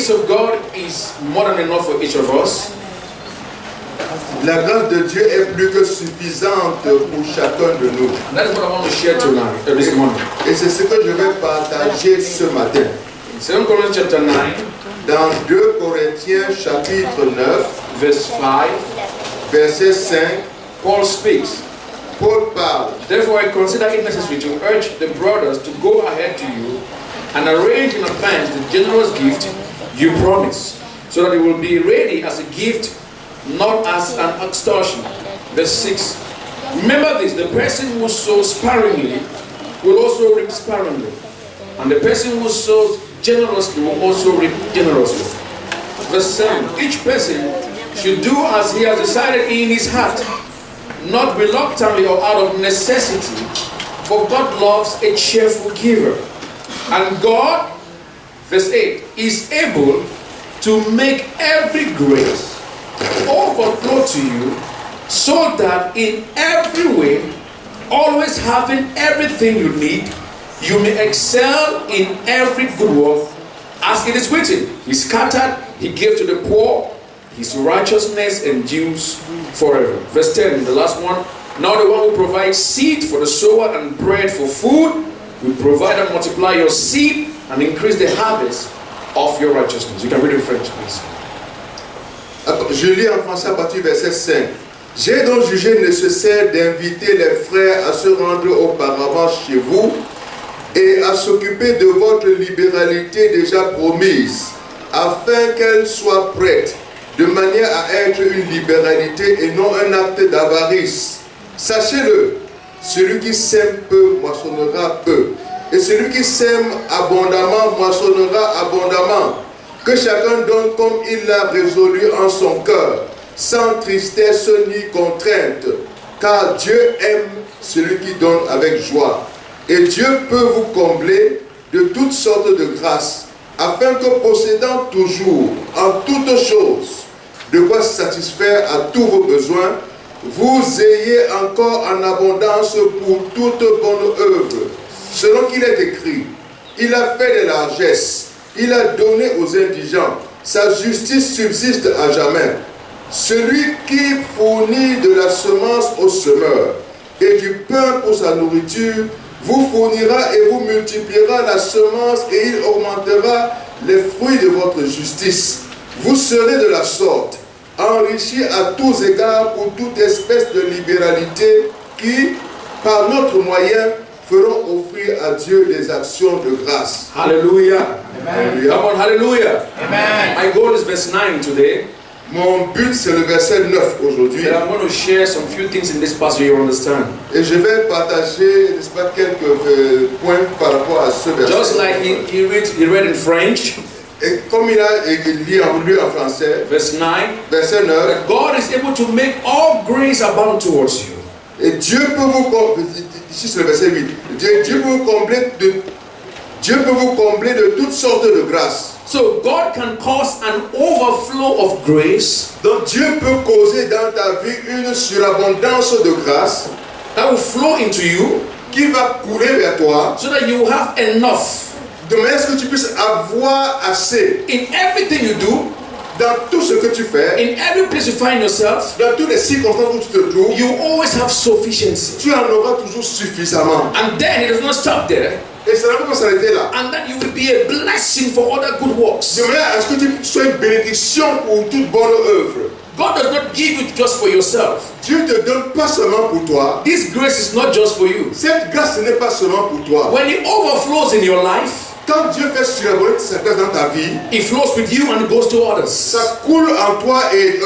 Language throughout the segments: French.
grace of God is more than enough for each of us. La grâce de Dieu est plus que suffisante pour chacun de nous. And that is what I want to share tonight, this morning. Et c'est ce que je vais partager ce matin. 2 Corinthians chapter 9, Dans 2 Corinthiens chapitre 9, verse 5, verset 5, Paul speaks. Paul parle. Therefore, I consider it necessary to urge the brothers to go ahead to you and arrange in advance the generous gift you promise, so that it will be ready as a gift, not as an extortion. Verse 6. Remember this, the person who sows sparingly will also reap sparingly, and the person who sows generously will also reap generously. Verse 7. Each person should do as he has decided in his heart, not reluctantly or out of necessity, for God loves a cheerful giver. And God, verse 8, is able to make every grace overflow to you, so that in every way, always having everything you need, you may excel in every good work, as it is written, He scattered, He gave to the poor, His righteousness endures forever. Verse 10, the last one. Now the one who provides seed for the sower and bread for food will provide and multiply your seed and increase the harvest of your righteousness. You can read in French, please. Je lis en français à partir du verset 5. J'ai donc jugé nécessaire d'inviter les frères à se rendre auparavant chez vous et à s'occuper de votre libéralité déjà promise, afin qu'elle soit prête, de manière à être une libéralité et non un acte d'avarice. Sachez-le, celui qui sème peu moissonnera peu, et celui qui sème abondamment moissonnera abondamment. Que chacun donne comme il l'a résolu en son cœur, sans tristesse ni contrainte, car Dieu aime celui qui donne avec joie. Et Dieu peut vous combler de toutes sortes de grâces, afin que possédant toujours en toutes choses de quoi satisfaire à tous vos besoins, vous ayez encore en abondance pour toute bonne œuvre. Selon qu'il est écrit, il a fait des largesses, il a donné aux indigents, sa justice subsiste à jamais. Celui qui fournit de la semence au semeur et du pain pour sa nourriture, vous fournira et vous multipliera la semence et il augmentera les fruits de votre justice. Vous serez de la sorte enrichis à tous égards pour toute espèce de libéralité qui, par notre moyen, feront offrir à Dieu des actions de grâce. Hallelujah. Amen. Come on, hallelujah. Amen. My goal is verse 9 today. Mon but, c'est le verset 9 aujourd'hui. And I'm going to share some few things in this passage you understand. Et je vais partager, n'est-ce pas, quelques points par rapport à ce verset. Just like he read in French, Et comme il a lu en français, verse 9, verset 9, that God is able to make all grace abound towards you. et Dieu peut vous combler, ici c'est le verset 8, Dieu peut vous combler de toutes sortes de grâces. So God can cause an overflow of grace. Donc Dieu peut causer dans ta vie une surabondance de grâce That will flow into you, qui va couler vers toi, so that you will have enough de manière à ce que tu puisses avoir assez in everything you do, dans tout ce que tu fais, in every place you find yourself. dans toutes les circonstances où tu te trouves. You always have sufficiency. Tu en auras toujours suffisamment. And then it does not stop there. Et ça ne peut pas s'arrêter là. And that you will be a blessing for other good works. De manière à ce que tu sois une bénédiction pour toute bonne œuvre. God does not give it just for yourself. Dieu ne te donne pas seulement pour toi. This grace is not just for you. Cette grâce ce n'est pas seulement pour toi. When it overflows in your life, Quand Dieu fait surabonder sa grâce dans ta vie, it flows with you and it goes to others. ça coule en toi et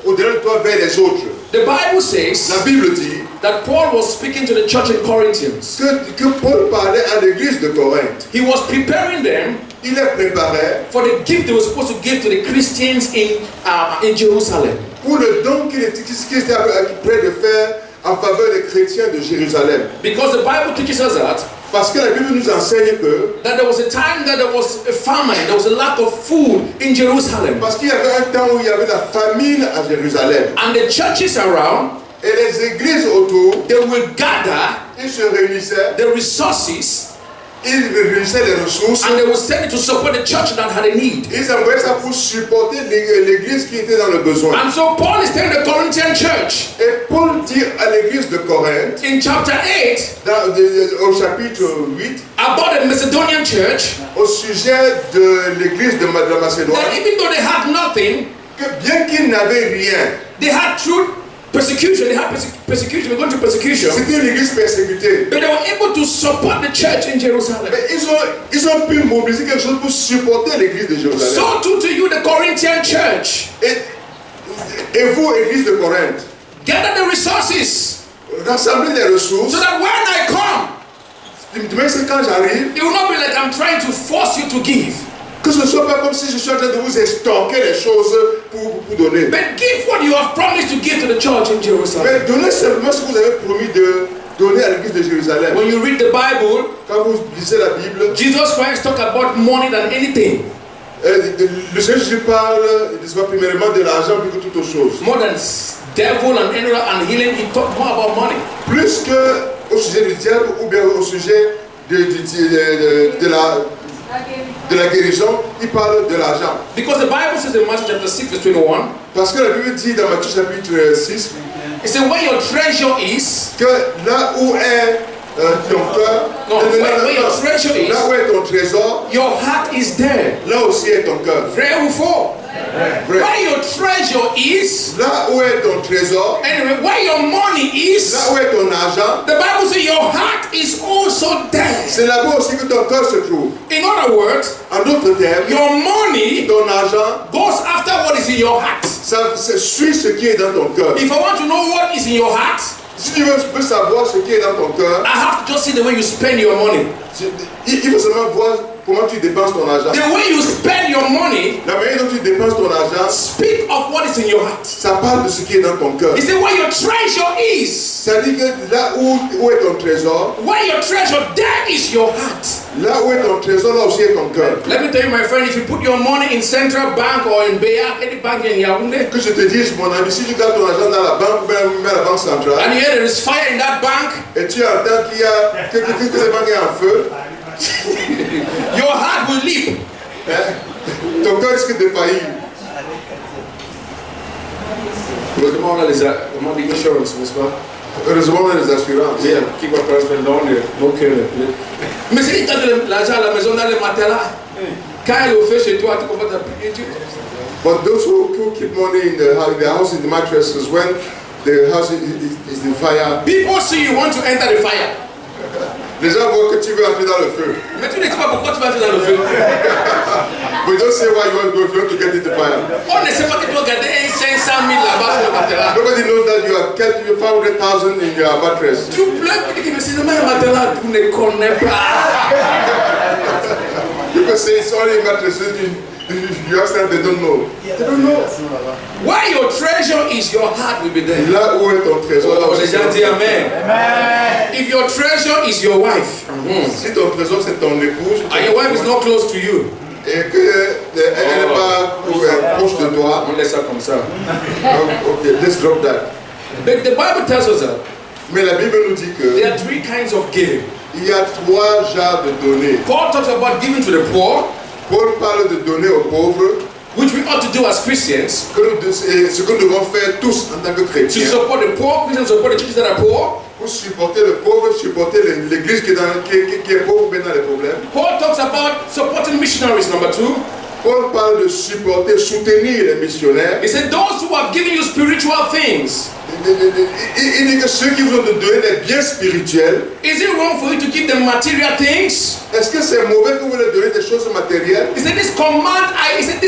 au-delà de toi vers les autres. The Bible says La Bible dit that Paul was speaking to the church in Corinthians. que Paul parlait à l'église de Corinthe. He was preparing them Il les préparait for the gift they were supposed to give to the Christians in Jerusalem. pour le don qu'il était prêt de faire en faveur des chrétiens de Jérusalem. Because the Bible teaches us Parce que la Bible nous enseigne que that there was a time that there was a famine, there was a lack of food in Jerusalem. parce qu'il y avait un temps où il y avait la famine à Jérusalem. And the churches around, Et les églises autour, they will gather ils se réunissaient, the resources ils réunissaient les ressources. and they would send it to support the church that had a need. Ils envoyaient ça pour supporter l'église qui était dans le besoin. And so Paul is telling the Corinthian church Et Paul dit à l'église de Corinthe, in chapter 8 au chapitre 8, about the Macedonian church au sujet de l'église de la Macédoine, that even though they had nothing, que bien qu'ils n'avaient rien, they had true persecution, they had persecution, they were going through persecution, c'était une église persécutée. but they were able to support the church in Jerusalem. Mais ils ont pu mobiliser quelque chose pour supporter l'église de Jérusalem. So too to you, the Corinthian church, Et vous, église de Corinthe, gather the resources rassemblez les ressources. so that when I come, Mais c'est quand j'arrive, it will not be like I'm trying to force you to give, que ce ne soit pas comme si je suis en train de vous estoquer les choses pour donner. but give what you have promised to give to the church in Jerusalem. Mais donnez simplement ce que vous avez promis de donner à l'église de Jérusalem. When you read the Bible, Quand vous lisez la Bible, Jesus Christ talked about money than anything, le Seigneur Jésus parle, il dit pas primairement de l'argent plus que toute autre chose. more than devil and healing. He talked more about money. Plus que au sujet du diable ou bien au sujet de la guérison, il parle de l'argent. Because the Bible says in Matthew chapter 6 verse 21, Parce que la Bible dit dans Matthieu chapitre 6 it says where your treasure is, que là où est ton cœur, no, where your treasure is, là où est ton trésor, your heart is there. là aussi est ton cœur. Vrai ou faux? Vrai. Where your treasure is, Là où est ton trésor, anyway, where your money is, là où est ton argent, the Bible says your heart is also there. c'est là-bas aussi que ton cœur se trouve. In other words, En d'autres termes, your money ton argent, goes after what is in your heart. ça suit ce qui est dans ton cœur. If I want to know what is in your heart, Si tu veux savoir ce qui est dans ton cœur, I have to just see the way you spend your money. il faut seulement voir comment tu dépenses ton argent. The way you spend your money La manière dont tu dépenses ton argent, speak of what is in your heart. ça parle de ce qui est dans ton cœur. He said where your treasure is, Ça dit que là où est ton trésor, where your treasure, there is your heart. là où est ton trésor, là aussi est ton cœur. Let me tell you, my friend, if you put your money in Central Bank or in Beya, any bank in Yaoundé, Que je te dise, mon ami, si tu gardes ton argent dans la banque ou bien à la banque centrale, and you hear there is fire in that bank, et tu entends qu'il y a que la banque est en feu, your heart will leap. ton cœur risque de faillir. Heureusement, on a les insurance, n'est-ce pas? Heureusement, on a les assurances. Yeah, keep my parents down there. Okay. Mais si tu as de l'argent à la maison dans le matelas, quand elle le fait chez toi, tu commences à prier Dieu. But those who keep money in the house, in the mattresses, when the house is in fire, People see you want to enter the fire. les gens voient que tu veux entrer dans le feu. Mais tu ne dis pas pourquoi tu vas entrer dans le feu. But don't say why you want to get into fire. On ne sait pas que tu vas garder 500 000 là-bas sur le matelas. Nobody knows that you have kept 500,000 in your mattress. Tu pleures, tu dis que c'est seulement un matelas, tu ne connais pas. People say it's only in mattresses. You ask them, they don't know. They don't know. Where your treasure is, your heart will be there. Là où est ton trésor, là Oh, aussi les gens disent Amen. Amen. If your treasure is your wife, Si ton trésor c'est ton épouse, and your wife is not close to you, et qu'elle n'est pas proche de toi, on laisse ça comme ça. okay, let's drop that. But the Bible tells us that Mais la Bible nous dit que there are three kinds of giving. il y a 3 genres de donner. Paul talks about giving to the poor, Paul parle de donner aux pauvres, which we ought to do as Christians, ce que nous devons faire tous en tant que to chrétiens. support the poor, Christians support the churches that are poor. Pour supporter le pauvre, supporter l'église qui est pauvre, mais dans les problèmes. Paul talks about supporting missionaries, number 2. Paul parle de supporter, soutenir les missionnaires. He said, those who have given you spiritual things, Il dit que ceux qui vous ont donné des biens spirituels, is it wrong for you to give them material things? est-ce que c'est mauvais que vous leur donnez des choses matérielles? He said, this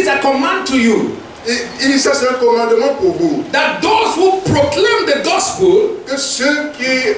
is a command to you, Il dit ça c'est un commandement pour vous. that those who proclaim the gospel, Que ceux qui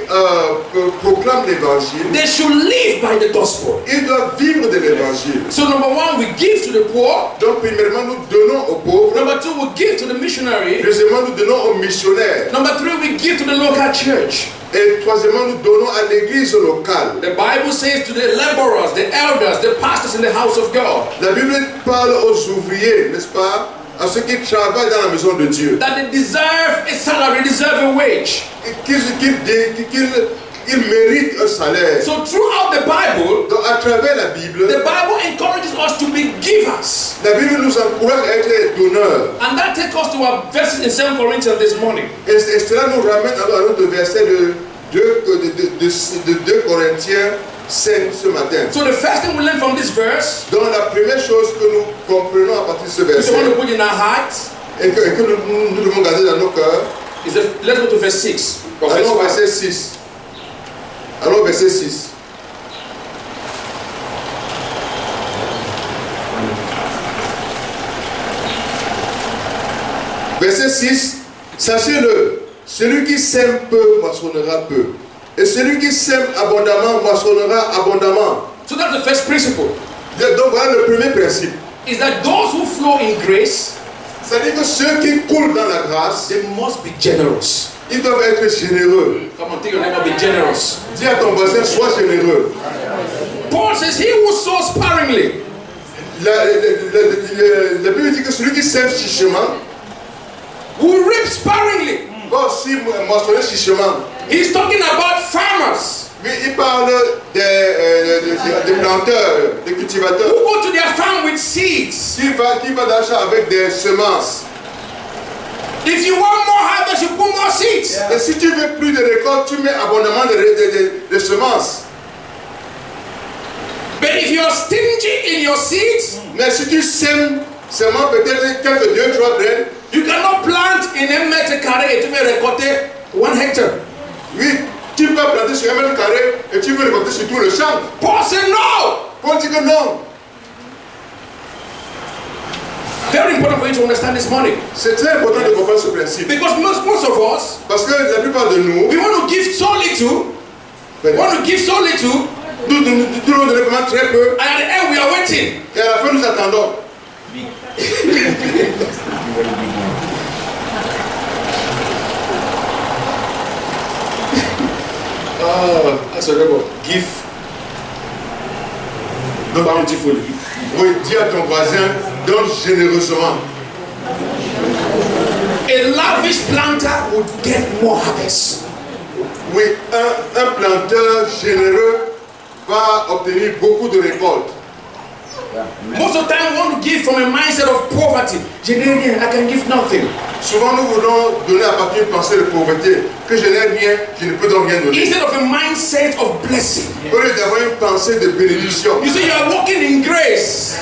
proclament l'évangile, they should live by the gospel. ils doivent vivre de l'évangile. So number 1, we give to the poor. Donc premièrement nous donnons aux pauvres. Number 2, we give to the missionary. Deuxièmement nous donnons aux missionnaires. Number 3, we give to the local church. Et troisièmement nous donnons à l'église locale. The Bible says to the laborers, the elders, the pastors in the house of God, La Bible parle aux ouvriers, n'est-ce pas? À ceux qui travaillent dans la maison de Dieu. that they deserve a salary, deserve a wage. il mérite un salaire. So throughout the Bible, Donc à travers la Bible encourages us to be givers. la Bible nous encourage à être des donneurs. And that takes us to our verses in 2 Corinthians this morning. Et cela nous ramène à notre verset de 2 Corinthiens 5 ce matin. So the first thing we learn from this verse, Donc la première chose que nous comprenons à partir de ce we verset want to put in our hearts, et que nous devons garder dans nos cœurs, is let's go to verse 6. Or verse allons au 5. verset 6. Allons au verset 6. Verset 6, sachez-le, celui qui sème peu moissonnera peu, et celui qui sème abondamment moissonnera abondamment. So that's the first principle. Donc voilà le premier principe. Is that those who flow in grace, C'est-à-dire que ceux qui coulent dans la grâce, they must be generous. ils doivent être généreux. Come on, tell your neighbor, be generous. Dis à ton voisin, sois généreux. Paul says, he who sows sparingly, La Bible dit que celui qui sème chichement will reap sparingly. va aussi moissonner chichement. He's talking about farmers Mais il parle des planteurs, des who cultivateurs go to their farm with seeds. qui va d'achat avec des semences. If you want more harvest, you put more seeds. Et si tu veux plus de récoltes, tu mets abondamment de semences. But if you're stingy in your seeds, Mais si tu sèmes seulement peut-être quelques 2-3 graines, you cannot plant in 1 mètre carré et tu veux récolter 1 hectare. oui, tu peux planter sur 1 mètre carré et tu veux récolter sur tout le champ. Paul said no. Paul dit que non. Very important for you to understand this morning. C'est très important de comprendre ce principe. Because most of us, Parce que la plupart de nous, we want to give so little, nous devons donner vraiment très peu and at the end we are waiting. et à la fin nous attendons. That's a rebel. Give bountifully. Oui, dis à ton voisin, donne généreusement. A lavish planter will get more harvest. Oui, un planteur généreux va obtenir beaucoup de récoltes. Most of the time we want to give from a mindset of poverty. I can give nothing. Souvent nous voulons donner à partir d'une pensée de pauvreté, que je n'ai rien, je ne peux donc rien donner. Instead of a mindset of blessing. Au lieu d'avoir une pensée de bénédiction. You see, you are walking in grace.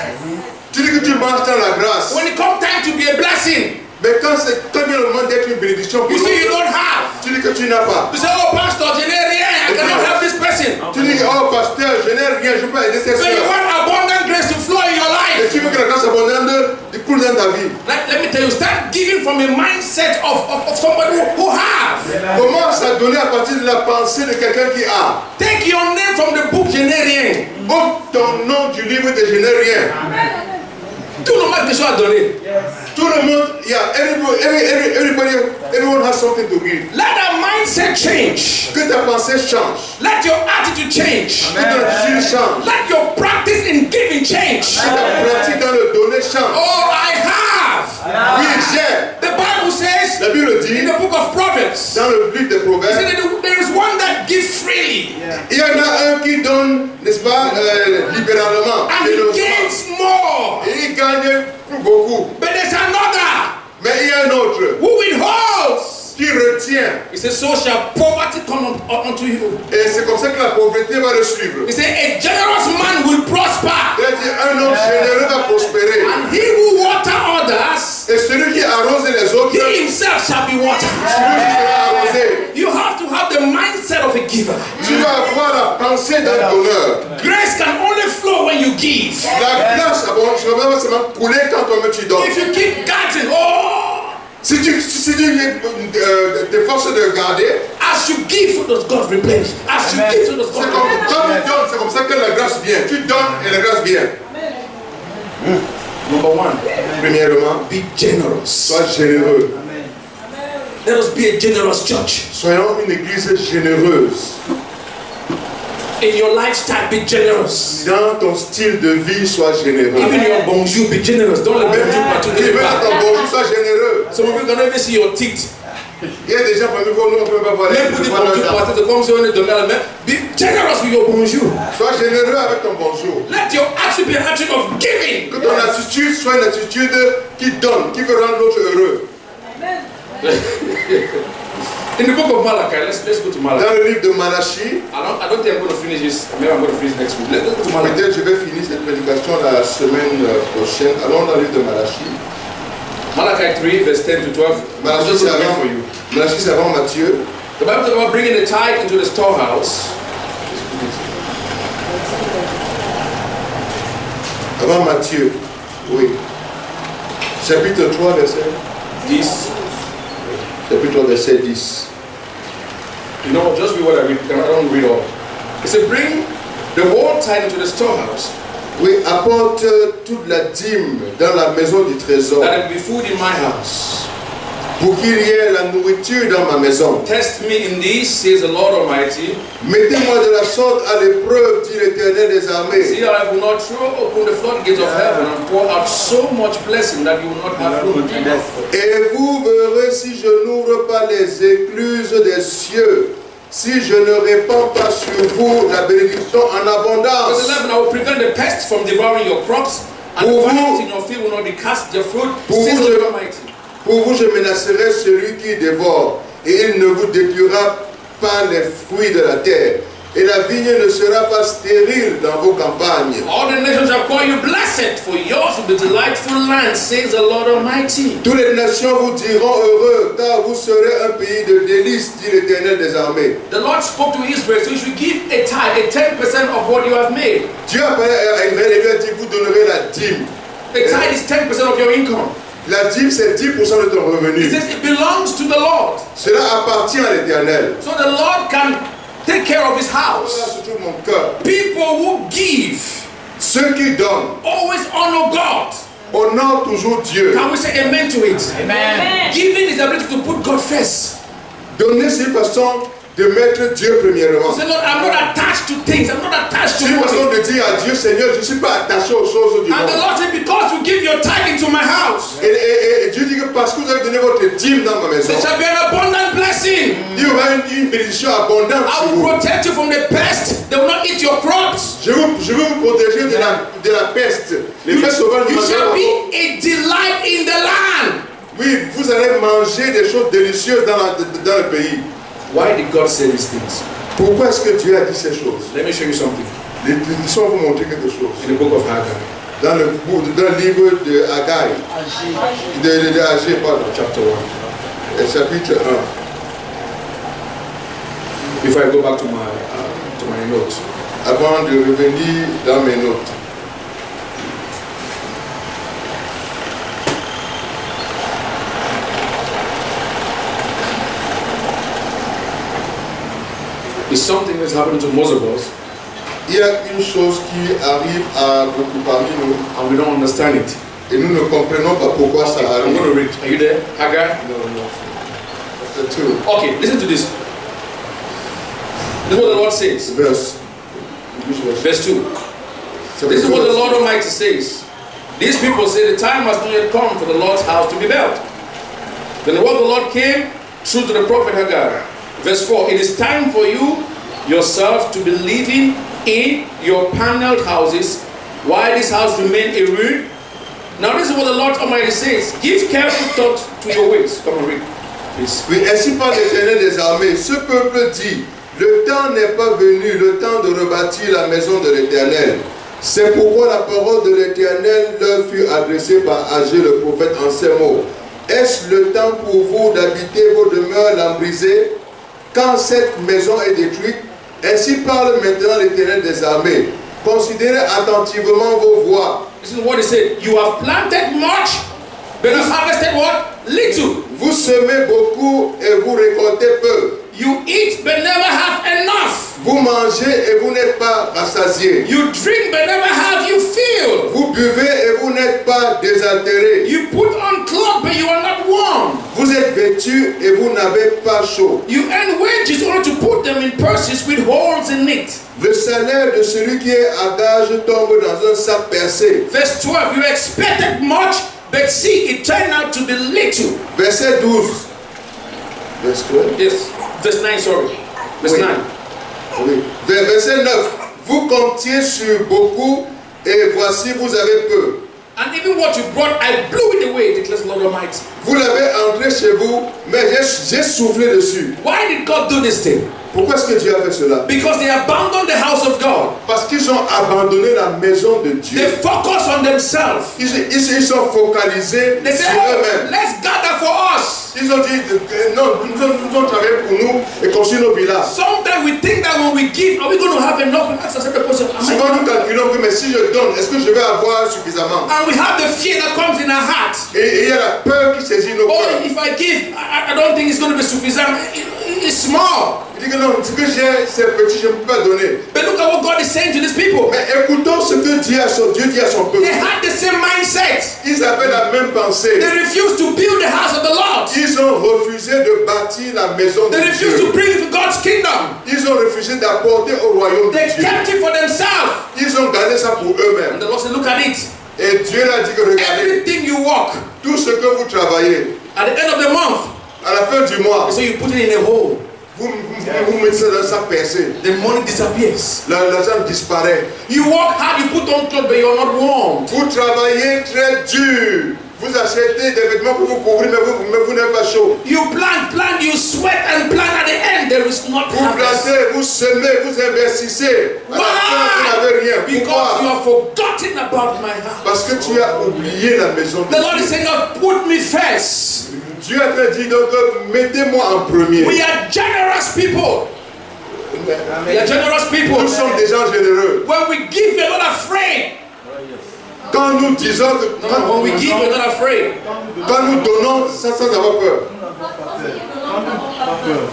Tu dis que tu marches dans la grâce. When it comes time to be a blessing, Mais quand vient le moment d'être une bénédiction pour you nous, see you don't have. tu dis que tu n'as pas. You say, oh pastor, I cannot help this person. Tu dis, oh pasteur, je n'ai rien, je peux aider cette So you soeur. want abundant grace to flow in your Et life. tu veux que la grâce abondante coule dans ta vie. Let me tell you, start giving from a mindset of somebody who have. Commence à donner à partir de la pensée de quelqu'un qui a. Take your name from the book, je n'ai rien. Ôte ton nom du livre de je n'ai rien. Tout le monde a des choses à donner. Tout le monde, everyone has something to give. Let that mindset change. Que ta pensée change. Let your attitude change. Que ton attitude change. Let your practice in giving change. Que ta pratique dans le donner change. Oh, I have. Oui, j'ai. The Bible says La Bible dit, in the book of Proverbs, dans le livre des it Proverbes, said that there is one that gives freely il y en a un qui donne, n'est-ce pas, libéralement. and he gains more. Et il gagne beaucoup. But there's another Mais il y a un autre who withholds. qui retient. He says, so shall poverty come unto you. Et c'est comme ça que la pauvreté va le suivre. He said, a generous man will prosper. Il a dit, un homme généreux va prospérer. And he who water others, Et celui qui arrose les autres, he himself shall be watered. celui qui sera arrosé. You have to have the mindset of a giver. Tu vas avoir la pensée d'un donneur. Grace can only flow when you give. La grâce, va seulement couler quand toi-même tu donnes. If you keep guarding, oh, Si tu t'efforces de garder, as you give, so does God replenish. As you give, so does c'est God comme, replenish. quand tu donnes, c'est comme ça que la grâce vient. Tu donnes et la grâce vient. Number one, Premièrement, be generous. sois généreux. Let us be a generous church. Soyons une église généreuse. In your lifestyle, be generous. Dans ton style de vie, sois généreux. Even your bonjour, be generous. Don't let them do Même what dans ton bonjour, sois généreux. Some of you can never see your teeth. Il y a des gens parmi vous, nous on ne peut pas voir les Même pour dire bonjour, pasteur, c'est comme si on est donné à la main. Be generous with your bonjour. Sois généreux avec ton bonjour. Let your attitude be an attitude of giving. Que ton attitude soit une attitude qui donne, qui veut rendre l'autre heureux. In the book of Malachi, let's go to Malachi. Dans le livre de Malachie, I don't think I'm going to finish this. Maybe I'm going to finish next week. Let's go to Malachi. peut-être je vais finir cette prédication la semaine prochaine. Allons dans le livre de Malachie. Malachi 3, verse 10 to 12. I'm Malachie, just c'est going to read avant, for you. Malachie, c'est avant Matthieu. The Bible talks about bringing the tithe into the storehouse. Avant Matthieu, oui. Chapitre 3, verset 10. Chapitre 3, verset 10. You know, just read what I read. I don't read all. It said, bring the whole tithe into the storehouse, Oui, apporte toute la dîme dans la maison du trésor, that it be food in my house. pour qu'il y ait la nourriture dans ma maison. Test me in this, says the Lord Almighty. Mettez-moi de la sorte à l'épreuve, dit l'Éternel des armées. See, I will not throw open the floodgates of heaven and pour out so much blessing that you will not have room enough. Et vous verrez si je n'ouvre pas les écluses des cieux, si je ne répands pas sur vous la bénédiction en Verse abondance. 11, I will prevent the pests from devouring your crops, and the violence in your field will not cast their fruit, says the Lord Almighty. Pour vous, je menacerai celui qui dévore, et il ne vous détruira pas les fruits de la terre, et la vigne ne sera pas stérile dans vos campagnes. All the nations shall call you blessed, for yours will be delightful land, says the Lord Almighty. Toutes les nations vous diront heureux, car vous serez un pays de délices, dit l'Éternel des armées. The Lord spoke to Israel, so you should give a tithe, a 10% of what you have made. Dieu a parlé à Israël et lui a dit, vous donnerez la dîme. The tithe is 10% of your income. La dîme, c'est 10% de ton It revenu. says it belongs to the Lord. Cela appartient à l'Éternel. So the Lord can take care of his Voilà house. surtout mon cœur. People who give Ceux qui donnent always honor God. honorent toujours Dieu. Can we say amen to it? Amen. Giving is the ability to put God first. Donner, c'est une façon de mettre Dieu premièrement. Say, Lord, I'm not attached to things. I'm not attached C'est to une façon money. de dire à Dieu, Seigneur, je ne suis pas attaché aux choses du And the monde. Lord said, because you give your tithe into my house, Et Dieu dit que parce que vous avez donné votre dîme dans ma maison, there shall be an abundant blessing. il y aura une bénédiction abondante I sur will vous. protect you from the pest. They will not eat your crops. Je vais vous protéger de la peste. Les pestes sauvages ne You shall mangeront be pas. a delight in the land. Oui, vous allez manger des choses délicieuses dans le pays. Why did God say these things? Pourquoi est-ce que Dieu a dit ces choses? Let me show you something. Les histoires vont vous montrer quelque chose. In the book of Haggai, Dans le livre de Haggai, de Agé, pardon, chapter 1. chapitre 1. Before I go back to my notes. Avant de revenir dans mes notes. It's something that's happening to most of us, Il y a une chose qui arrive à beaucoup parmi nous and we don't understand it. et nous ne comprenons pas pourquoi ça I'm going to arrive. read. Are you there? Haggai? Non. Chapter 2, Okay, listen to this. This is what the Lord says. verse. Which verse? Verse 2. Chapter This is 2, what the verse. Lord Almighty says. These people say the time has not yet come for the Lord's house to be built. Then the word of the Lord came through to the prophet Haggai. Verse 4. It is time for you yourself to be living in your paneled houses while this house remains a ruin. Now this is what the Lord Almighty says. Give careful thought to your ways. Come on, read. Please. Oui, ainsi parle l'Éternel des armées. Ce peuple dit, le temps n'est pas venu, le temps de rebâtir la maison de l'Éternel. C'est pourquoi la parole de l'Éternel leur fut adressée par Agé le prophète en ces mots. Est-ce le temps pour vous d'habiter vos demeures lambrisées quand cette maison est détruite? Ainsi parle maintenant l'Éternel des armées. Considérez attentivement vos voies. This is what he said. You have planted much, but you harvested what? Little. Vous semez beaucoup et vous récoltez peu. You eat but never have enough. Vous mangez et vous n'êtes pas rassasiés. You drink but never have you filled. Vous buvez et vous n'êtes pas désaltérés. You put on clothes but you are not warm. Vous êtes vêtus et vous n'avez pas chaud. You earn wages only to put them in purses with holes in it. Le salaire de celui qui est à gage tombe dans un sac percé. Verse 12. You expected much, but see, it turned out to be little. Verset 12. Verset quoi? Yes. Verse 9, sorry. Verse Oui. 9. Oui. Verset 9. Vous comptiez sur beaucoup et voici vous avez peu. And even what you brought, I blew it away, declares the Lord Almighty. Vous l'avez entré chez vous, mais j'ai soufflé dessus. Why did God do this thing? Pourquoi est-ce que Dieu a fait cela? Because they abandoned the house of God. Parce qu'ils ont abandonné la maison de Dieu. They focus on themselves. Ils sont focalisés They say, sur oh, eux-mêmes. let's gather for us. Ils ont dit, non, nous allons travailler pour nous et construire nos villas. Sometimes we think that when we give, are we going to have enough? We ask ourselves the question, am I Souvent nous calculons que mais si je donne, est-ce que je vais avoir suffisamment? And we have the fear that comes in our heart. Et il y a la peur qui saisit nos Oh, cœurs. if I give, I don't think it's going to be sufficient. It's small. Il dit que non, ce que j'ai, c'est petit, je ne peux pas donner. But look at what God is saying to these people. Mais écoutons ce que Dieu dit à son peuple. They had the same mindset. Ils avaient la même pensée. They refused to build the house of the Lord. Ils ont refusé de bâtir la maison de They refused Dieu. to bring it to God's kingdom. Ils ont refusé d'apporter au royaume de They Dieu. kept it for themselves. Ils ont gardé ça pour And eux-mêmes. the Lord said, look at it. Et Dieu leur a dit que regardez, Everything you work, tout ce que vous travaillez, at the end of the month, à la fin du mois, so you put it in a hole. vous mettez ça dans sa percée. The money disappears. L'argent disparaît. You work hard, you put on clothes, but you're not warm. Vous travaillez très dur. Vous achetez des vêtements pour vous couvrir, mais vous n'êtes pas chaud. You plant, you sweat and plant. At the end, there is not Vous harvest. plantez, vous semez, vous investissez. À la fin, vous n'avez rien. Because Pourquoi? you have forgotten about my house. Parce que tu as oublié la maison de The Lord is Dieu. saying, God, put me first. Dieu a dit donc, mettez-moi en premier. We are generous people. We are generous people. Nous sommes des gens généreux. When we give, we're not afraid. Quand nous disons que No, when we give, we're not afraid. quand nous donnons sans avoir peur.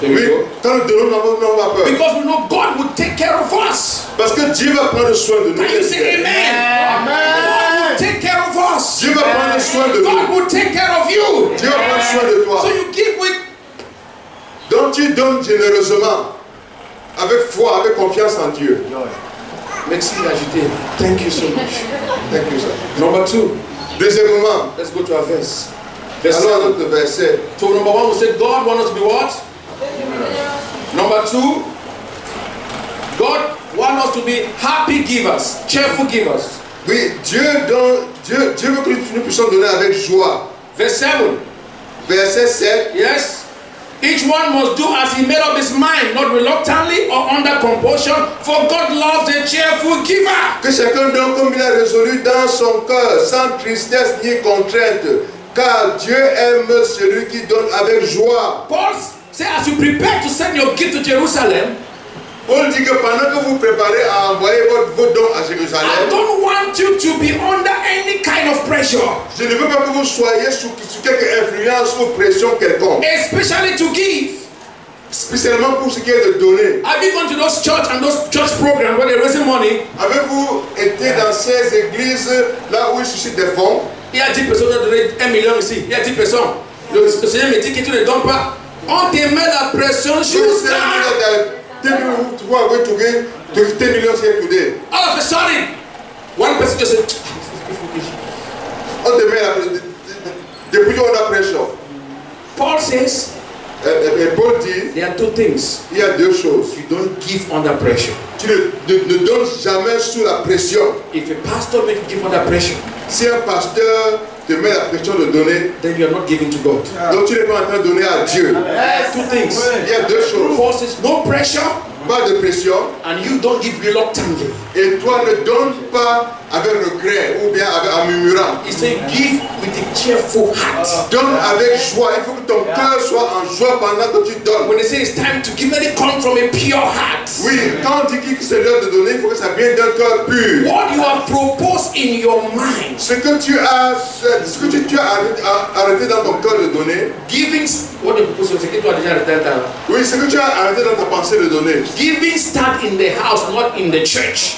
Oui, quand nous donnons, nous n'avons pas peur. Because we know God will take care of us. Parce que Dieu va prendre soin de nous. Can you say amen? God will take care of us. Dieu va prendre soin de God nous. will take care of you. Dieu va prendre soin de toi. So you give with Donc tu donnes généreusement, avec foi, avec confiance en Dieu. Merci d'ajouter. Thank you so much. Thank you, sir. Number 2. Deuxièmement, Let's go to our verse. Verse alors 7. notre verset. So number 1 we said God wants us to be what? Number 2, God wants us to be happy givers, cheerful givers. Oui, Dieu veut que nous puissions donner avec joie. Verse 7. Verset 7. Yes. Each one must do as he made up his mind, not reluctantly or under compulsion, for God loves a cheerful giver. Que chacun donne comme il a résolu dans son cœur, sans tristesse ni contrainte, car Dieu aime celui qui donne avec joie. Paul says, as you prepare to send your gift to Jerusalem, Paul dit que pendant que vous préparez à envoyer vos dons à I Jérusalem, don't want you to be under any kind of pressure, je ne veux pas que vous soyez sous quelque influence ou pression quelconque, especially to give. spécialement pour ce qui est de donner. Have you gone to those church and those church programs where they're raising money? Avez-vous été dans ces églises là où ils suscitent des fonds? Il y a 10 personnes qui ont donné 1 million ici. Il y a 10 personnes. Le Seigneur me dit que tu ne donnes pas. On te met la pression jusqu'à. Tell me who are going to give 10 million here today. All of a sudden, one person just said, On te met depuis under pressure. Paul says, Et Paul dit, there are 2 things. il y a 2 choses. You don't give under pressure. Tu ne donnes jamais sous la pression. If a pastor makes you give under pressure, Si un pasteur te met la pression de donner, then you are not giving to God. donc tu n'es pas en train de donner à Dieu. 2 things. Il y a 2 choses. Paul says, no pressure, Pas de pression. and you don't give reluctantly. Et toi ne donnes pas avec regret ou bien en murmurant. He said, give with a cheerful heart. Donne avec joie. Il faut que ton cœur soit en joie pendant que tu donnes. When they say it's time to give, let it come from a pure heart. Oui, quand on dit que c'est l'heure de donner, il faut que ça vienne d'un cœur pur. What you have proposed in your mind, Ce que tu as arrêté dans ton cœur de donner, giving, what the proposal, c'est que tu as déjà arrêté un temps. oui, ce que tu as arrêté dans ta pensée de donner, Giving start in the house, not in the church.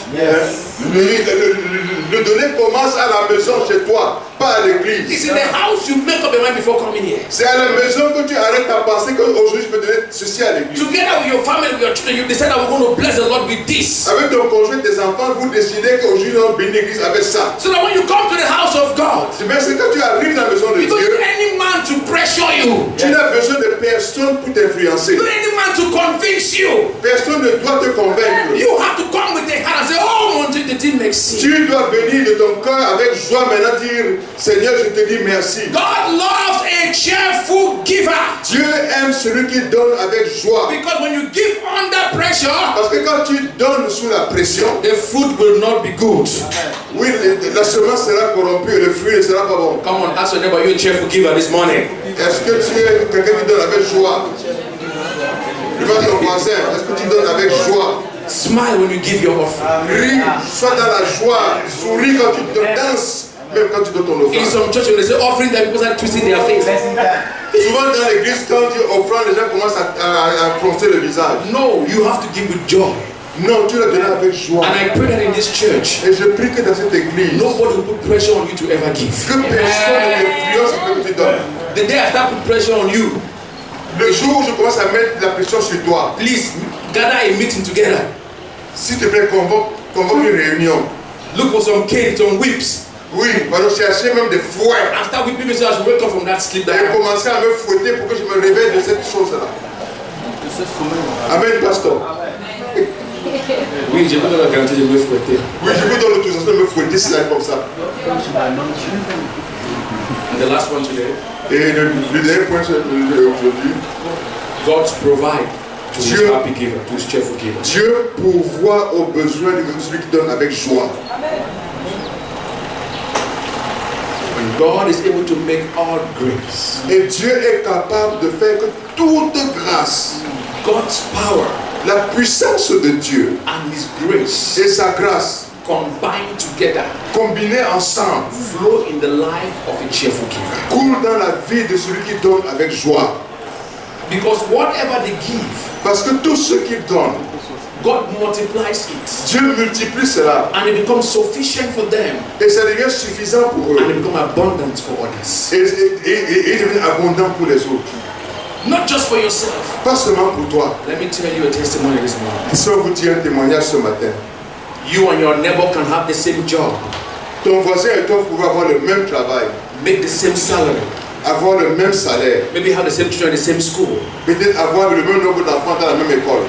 le donner commence à la maison chez toi, pas à It's l'église. in the house you make up your mind before coming here. C'est à la maison que tu arrêtes à penser qu'aujourd'hui je peux donner ceci à l'église. Together with your family, with your children, you decide that we're going to bless the Lord with this. Avec ton conjoint, tes enfants, vous décidez qu'aujourd'hui nous allons bénir l'église avec ça. So that when you come to the house of God, Mais c'est quand tu arrives dans la maison de you don't Dieu, need any man to pressure you. tu n'as besoin de personne pour t'influencer. You don't need any man to convince you. Personne ne doit te convaincre. You have to come with a heart and say, oh, mon Dieu, the thing makes sense. Tu dois venir de ton cœur avec joie maintenant dire, Seigneur, je te dis merci. God loves a cheerful giver. Dieu aime celui qui donne avec joie. Because when you give under pressure, Parce que quand tu donnes sous la pression, the fruit will not be good. oui, la semence sera corrompue, le fruit ne sera pas bon. Come on, ask your neighbor, you're a cheerful giver this morning. Est-ce que tu es quelqu'un qui donne avec joie? Devant ton voisin, est-ce que tu donnes avec joie? Smile when you give your offering. Ris, sois dans la joie, souris quand tu danses, même quand tu donnes ton In offrande. some church, when they say offering, that people start twisting their face. Souvent dans l'église, quand tu offrandes, les gens commencent à froncer le visage. No, you have to give with joy. Non, tu l'as donné avec joie. And I pray that in this church, Et je prie que dans cette église, nobody will put pressure on you to ever give. que personne ne t'influence ce que tu donnes. The day I start putting pressure on you, Le jour où je commence à mettre la pression sur toi, please gather a meeting together. s'il te plaît, convoque une réunion. Look for some canes, some whips. Oui, on va chercher même des fouets. And start whipping me so I should wake up from that sleep that I Et had. commencer à me fouetter pour que je me réveille de cette chose-là. Amen, pasteur. Oui, j'ai pas la garantie de me fouetter. Oui, je vous donne l'autorisation de me fouetter si c'est comme ça. And the last one today, Et le dernier point aujourd'hui, God provide to his Dieu- happy giver, to his cheerful giver. Dieu pourvoit aux besoins de celui qui donne avec joie. And God is able to make all grace, Et Dieu est capable de faire que toute grâce, God's power la puissance de Dieu and his grace et sa grâce combined together combinées ensemble flow in the life of a cheerful giver. coulent dans la vie de celui qui donne avec joie. Because whatever they give, Parce que tout ce qu'ils donnent, God multiplies it. Dieu multiplie cela And it becomes sufficient for them. et ça devient suffisant pour And eux. it becomes abundant for others. Et il devient abondant pour les autres. Not just for yourself. Pas seulement pour toi. Let me tell you a testimony this morning. Laissez-moi vous dire un témoignage ce matin. You and your neighbor can have the same job, Ton voisin et toi pouvez avoir le même travail, make the same salary, avoir le même salaire, maybe have the same children in the same school. peut-être avoir le même nombre d'enfants dans la même école.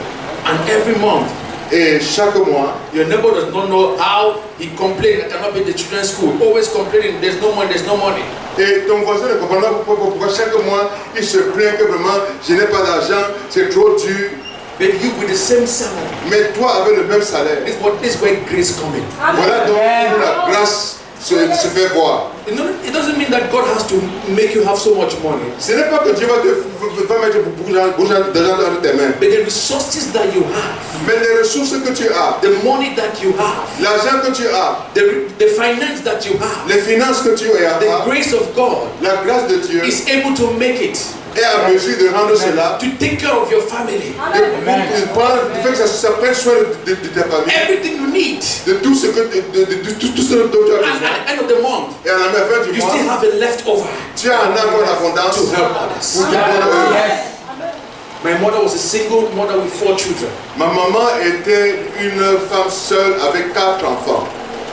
And every month, Et chaque mois, your neighbor does not know how he complains, I cannot pay the children's school. Always complaining, there's no money, there's no money. et ton voisin ne comprend pas pourquoi chaque mois il se plaint que vraiment je n'ai pas d'argent, c'est trop dur. But you with the same salary. Mais toi avec le même salaire, This is where grace comes in. voilà donc où la grâce se fait voir. It doesn't mean that God has to make you have so much money. Ce n'est pas que Dieu va mettre beaucoup d'argent dans tes mains, But the resources that you have, mais les ressources que tu as, the money that you have, l'argent que tu as, the finance that you have, les finances que tu as, the grace of God la grâce de Dieu is able to make it, est à mesure de rendre cela, to take care of your family. de faire que ça prenne soin de ta famille, Everything you need. de tout ce dont tu as And besoin. at the end of the month, Et à la fin du you mois, still have a leftover tu as un encore d'abondance to help pour others. te donner. My mother was a single mother with 4 children. Ma maman était une femme seule avec 4 enfants.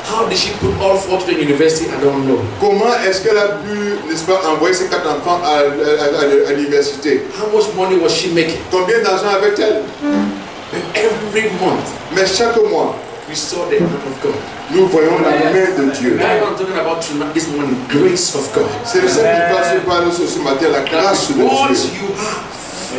How did she put all 4 children in university? I don't know. Comment est-ce qu'elle a pu, n'est-ce pas, envoyer ses 4 enfants à l'université? How much money was she making? Combien d'argent avait-elle? And every month, Mais chaque mois, we saw the hand of God. nous voyons la main de Dieu. That's what I'm talking about tonight, this morning, grace of God. C'est de ça que je parle ce matin, la grâce de What Dieu. you have,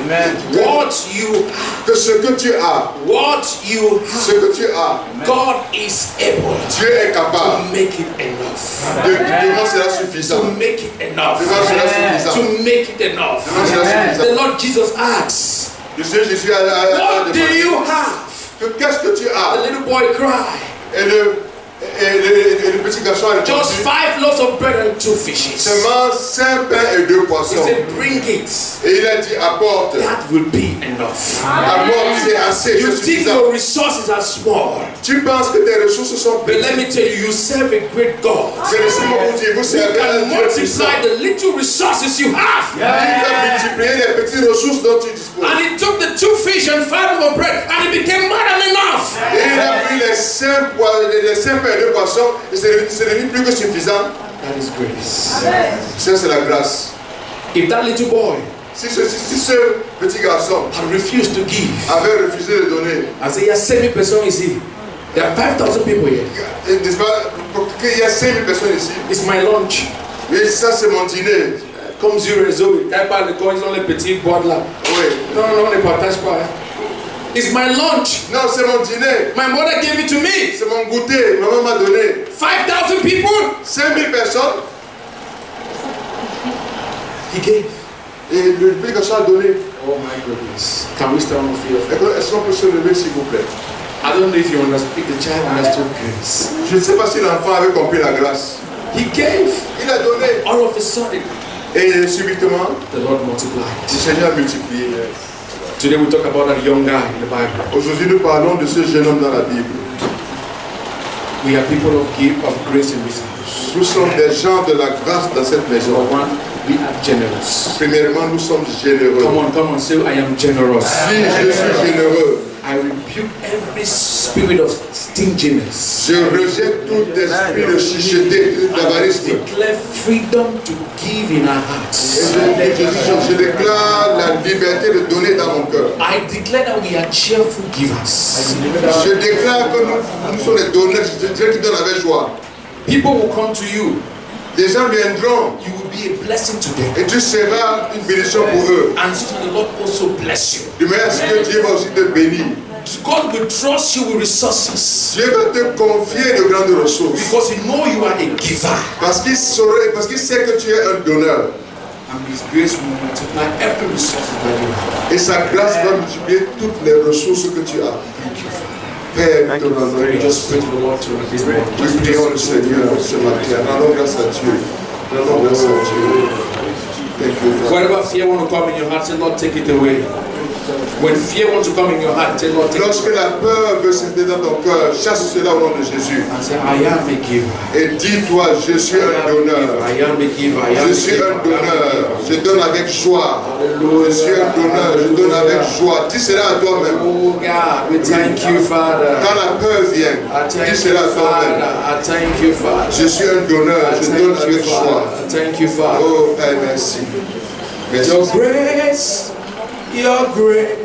Amen. what you Que ce que tu as, what you ce have, que tu as, God is able Dieu est to capable make it enough. de rendre cela To suffisant. make it enough. De rendre cela suffisant. To make it enough. De rendre cela The suffisant. Lord Jesus asks, Le Seigneur Jésus a what do you demandé have? que qu'est-ce que tu The as? little boy cried. Et le Et le petit garçon a répondu, just 5 loaves of bread and 2 fishes. seulement 5 pains et 2 He poissons. said, bring it. Et il a dit, apporte. That will be enough. Apporte, c'est assez, You c'est think suffisant. your resources are small, Tu penses que tes ressources sont but petites. let me tell you, you serve a great God. C'est laissez-moi vous dire, vous Who servez can un Dieu puissant. multiply the little resources you have. Il va multiplier les petites ressources dont tu disposes. And he took the 2 fish and 5 loaves of bread, and it became more than enough. Et il a pris les 5 pains et 2 poissons et c'est devenu plus que suffisant. That is grace. Ça, c'est la grâce. If that little boy Si ce petit garçon had refused to give, avait refusé de donner, I say, yes, 7 person ici. There are 5,000 people here. n'est-ce pas, qu'il y a 5000 personnes ici, It's my lunch. et ça c'est mon dîner. Comme sur réseau, quand ils parlent de quoi, ils ont les petites boîtes là. Oui. Non, on ne partage pas. Hein. It's my lunch. Non, c'est mon dîner. My mother gave it to me. C'est mon goûter. Maman m'a donné. 5,000 people. 5000 personnes. He gave. Et le petit garçon a donné. Oh my goodness. Can we stand on feet of faith? Est-ce qu'on peut se lever s'il vous plaît? I don't know if you understand, if the child understood grace. Je ne sais pas si l'enfant avait compris la grâce. He gave. Il a donné. All of a sudden, Et subitement, the Lord multiplied. le Seigneur a multiplié. Today we talk about that young guy in the Bible. Aujourd'hui, nous parlons de ce jeune homme dans la Bible. We are people of grace in this house. Nous sommes des gens de la grâce dans cette Number maison. one, we are generous. Premièrement, nous sommes généreux. Come on, say I am generous. Si je suis généreux, I rebuke every spirit of stinginess. je rejette tout esprit de chicheté, d'avarisme. Declare freedom to give in our hearts. Je déclare la liberté de donner dans mon cœur. I declare that we are cheerful givers. Je déclare que nous sommes des donneurs, ceux qui donnent avec joie. People will come to you. Des gens viendront You will be a blessing to them. et tu seras une bénédiction pour eux. And so the Lord also bless you. De manière à ce que Dieu va aussi te bénir. God will trust you with resources Dieu va te confier de grandes ressources. because He knows you are a giver. Parce qu'il sait que tu es un donneur. And His grace will multiply every resource that you have. Et sa grâce va multiplier toutes les ressources que tu as. Thank you, Father. Père, nous te rendons Pray, grâce. just pray to the Lord to this morning. Nous prions le Seigneur ce matin. Rendons grâce à Dieu. Rendons grâce à Dieu. Thank you, Father. Whenever fear want to come in your heart, say, Lord, take it away. When fear wants to come in your heart, say, Lord, take it Lorsque away. la peur veut s'installer dans ton cœur, chasse cela au nom de Jésus. And say, I am a giver. Et dis-toi, je suis un donneur. I am a giver. I am Je a suis giver. un donneur. Je donne avec joie. Hallelujah. Je suis un donneur. Je donne avec joie. Dis cela à toi-même. Oh God, we thank you, Father. Quand la peur vient, I thank dis you, cela à Father. toi-même. I thank you, Father. Je suis un donneur. I Je thank donne you, avec joie. Father. I thank you, Father. Oh Père, merci. Merci. Your grace, your grace.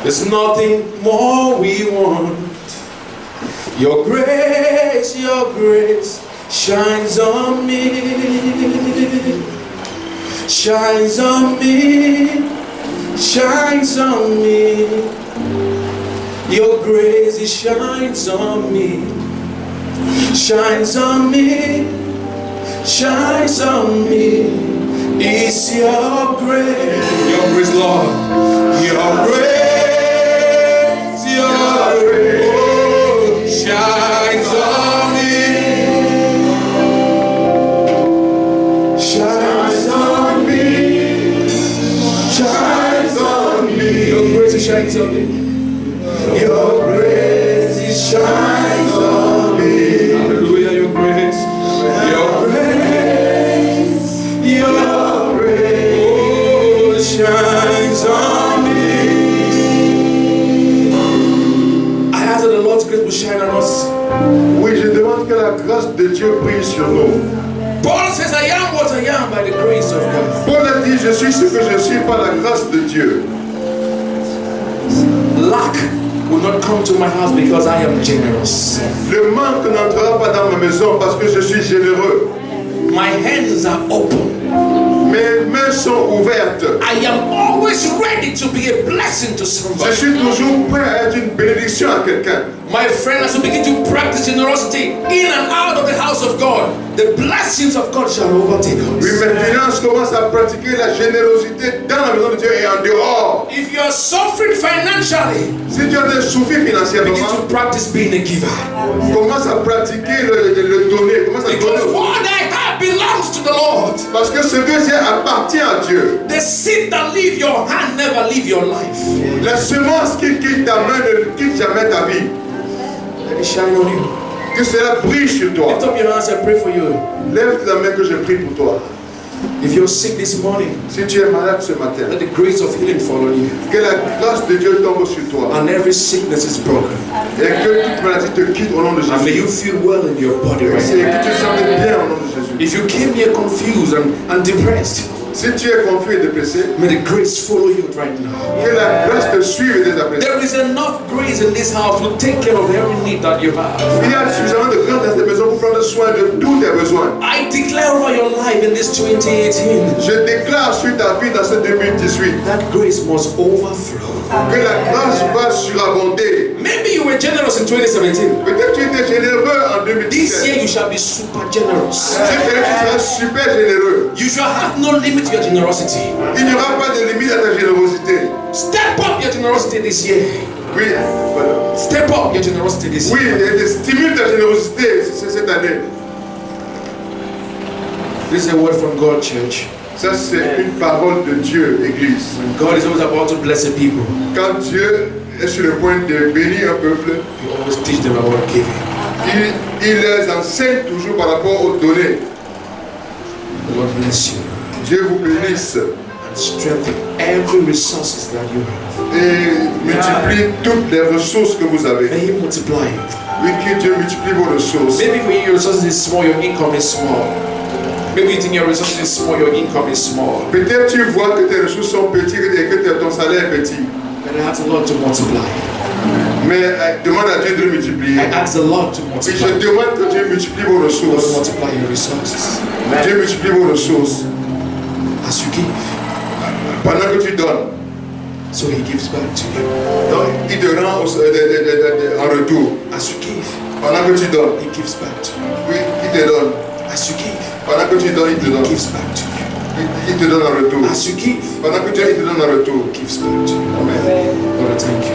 There's nothing more we want. Your grace shines on me. Shines on me. Shines on me. Your grace, it shines on me. Shines on me. Shines on me. It's your grace, Lord. Your grace, oh, shines on me. Shines on me. Shines on me. Your grace, it shines on me. Your grace, it shines on me. Hallelujah, your grace. Your grace. Your grace, oh, shines on me. I ask that the Lord's grace will shine on us. Oui, je demande que la grâce de Dieu brille sur nous. Paul says, I am what I am by the grace of God. Paul a dit, je suis ce que je suis par la grâce de Dieu. Lack will not come to my house because I am generous. Le manque n'entrera pas dans ma maison parce que je suis généreux. My hands are open. Mes mains sont ouvertes. I am always ready to be a blessing to Je somebody. suis toujours prêt à être une bénédiction à quelqu'un. My friend, as you begin to practice generosity in and out of the house of God, the blessings of God shall overtake Oui, us. maintenant, je commence à pratiquer la générosité dans la maison de Dieu et en dehors. If you are are suffering financially, Si tu as des souffrir begin financièrement, to practice being a giver. commence à pratiquer le donner. Commence à Because donner. what I have belongs to the Lord. Parce que ce que j'ai appartient à Dieu. The seed that leave your hand never leave your life. La semence qui quitte ta main ne quitte jamais ta vie. Let it shine on you. Que cela brille sur toi. Lift up your hands and pray for you. Lève la main que je prie pour toi. If you're sick this morning, Si tu es malade ce matin, let the grace of healing fall on you. que la grâce de Dieu tombe sur toi. And every sickness is broken. Et que toute maladie te quitte au nom de And may you Jésus. feel well in your body right Et now. que tu te sentes bien au nom de Jésus. If you came here confused and depressed, Si tu es confus et dépressé, may the grace follow you right now. que la grâce te suive dès à présent. There is enough grace in this house to take care of every need that you have. Il y a suffisamment de grâce dans cette maison pour prendre soin de tous tes besoins. I declare over your life in this 2018 Je déclare sur ta vie dans ce 2018 that grace must overflow. que la grâce va surabonder. Maybe you were generous in 2017. Peut-être que tu étais généreux en This 2017. year you shall be super generous. Cette année, tu seras super généreux. You shall have no limit to your generosity. Il n'y aura pas de limite à ta générosité. Step up your generosity this year. Oui, voilà. Step up your generosity this Oui, year. et stimule ta générosité cette année. This is a word from God, church. Ça, c'est une parole de Dieu, Église. God is always about to bless the people. Quand Dieu est sur le point de bénir un peuple, He always teach them about giving. il les enseigne toujours par rapport aux données. The Lord bless you Dieu vous bénisse and strengthen every resources that you have. et multiplie toutes les ressources que vous avez. May He multiply it. Oui, que Dieu multiplie vos ressources. Maybe for you your resources is small, your income is small. Maybe you think your resources is small, your income is small. Peut-être tu vois que tes ressources sont petites et que ton salaire est petit. But I ask the Lord to multiply. Mais demande à Dieu de le multiplier. I ask the Lord to Oui, multiply. je demande que Dieu multiplie vos Lord, ressources. multiply your resources Dieu multiplie vos ressources. as you give. Pendant que tu donnes, So He gives back to you. donc, il te rend en retour. As you give, Pendant que tu donnes, He gives back to you. oui, il te donne. As you give, Pendant que tu donnes, il te He donne. gives back to you. Il te donne en retour. As you give, Pendant que tu donnes, il te donne en retour. He gives back to you. Amen. Lord, I thank you.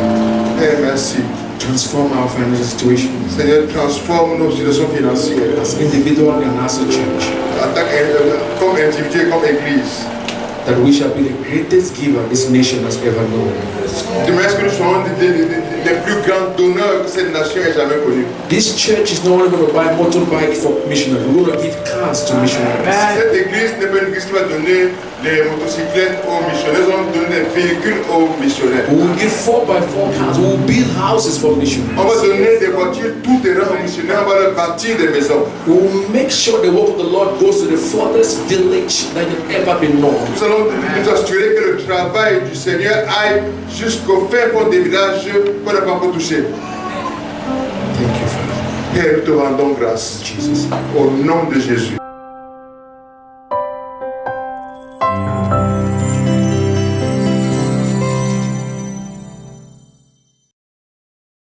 Eh, merci. Transform our financial situations Seigneur, transforme nos situations financières. as individual and as a church. Comme individu et comme église. That we shall be the greatest giver this nation has ever known. Demain, est-ce que nous serons les plus grands donneurs que cette nation ait jamais connus? This church is not only going to buy motorbikes for missionaries, we're going to give cars to missionaries. Cette église n'est pas une église qui va donner des motocyclettes aux missionnaires, on va donner des véhicules aux missionnaires. We will give 4x4 cars, we will build houses for On missionaries. va donner des voitures tout terrain aux missionnaires, on va leur bâtir des maisons. We will make sure the work of the Lord goes to the farthest village that has ever been known. Nous allons nous assurer que le travail du Seigneur aille jusqu'au fin fond des villages qu'on n'a pas encore touché. Thank you, Father. Père, nous te rendons grâce Jesus. au nom de Jésus.